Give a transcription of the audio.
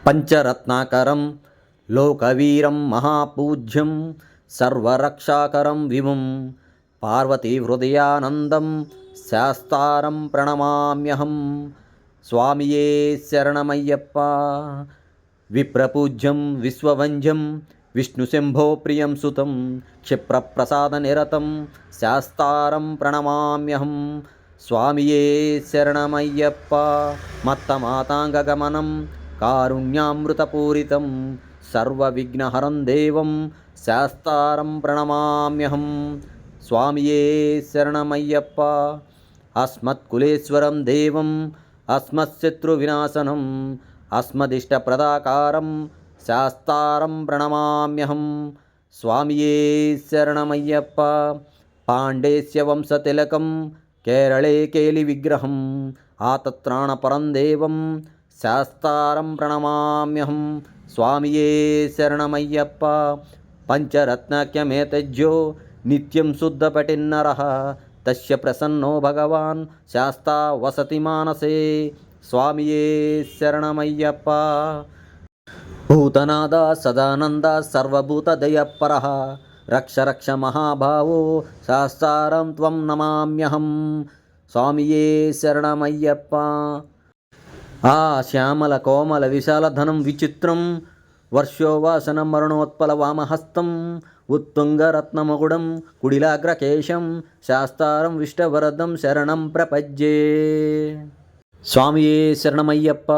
పంచరత్నాకరం లోకవీరం మహాపూజ్యం సర్వరక్షాకరం విభుం పార్వతీ హృదయానందం శాస్తారం ప్రణమామ్యహం. స్వామియే శరణమయ్యప్ప. విప్రపూజ్యం విశ్వవంద్యం విష్ణుశంభో ప్రియం సుతం క్షిప్రప్రసాదనిరతం శాస్తారం ప్రణమామ్యహం. స్వామియే శరణమయ్యప్ప. మత్తమాతాంగగమనం కారుణ్యామృతపూరితం సర్వవిఘ్నహరం దేవం శాస్తారం ప్రణమామ్యహం. స్వామియే శరణమయ్యప్ప. అస్మత్కులేశ్వరం దేవం అస్మత్శత్రువినాశనం అస్మదిష్టప్రదాకారం శాస్తారం ప్రణమామ్యహం. స్వామియే శరణమయ్యప్ప. పాండేస్య వంశతిలకం కేరళే కేలివిగ్రహం ఆతత్రాణపరం దేవం శాస్తారం ప్రణమామ్యహం. స్వామియే శరణమయ్యప్ప. పంచరత్నాఖ్యమేతజ్జో నిత్యం శుద్ధపఠిన్నరః తస్య ప్రసన్నో భగవాన్ శాస్తా వసతి మానసే. స్వామియే శరణమయ్యప్ప. భూతనాథ సదానంద సర్వభూతదయపరః రక్ష రక్ష మహాభావో శాస్తారం త్వం నమామ్యహం. స్వామియే శరణమయ్యప్ప. ఆ శ్యామల కోమల విశాలధనం విచిత్రం వర్షోవాసనం మరుణోత్పల వామహస్తం ఉత్తుంగరత్నమకుడం కుడిలాగ్రకేశం శాస్తారం విష్ణవరదం శరణం ప్రపజ్యే. స్వామియే శరణమయ్యప్ప.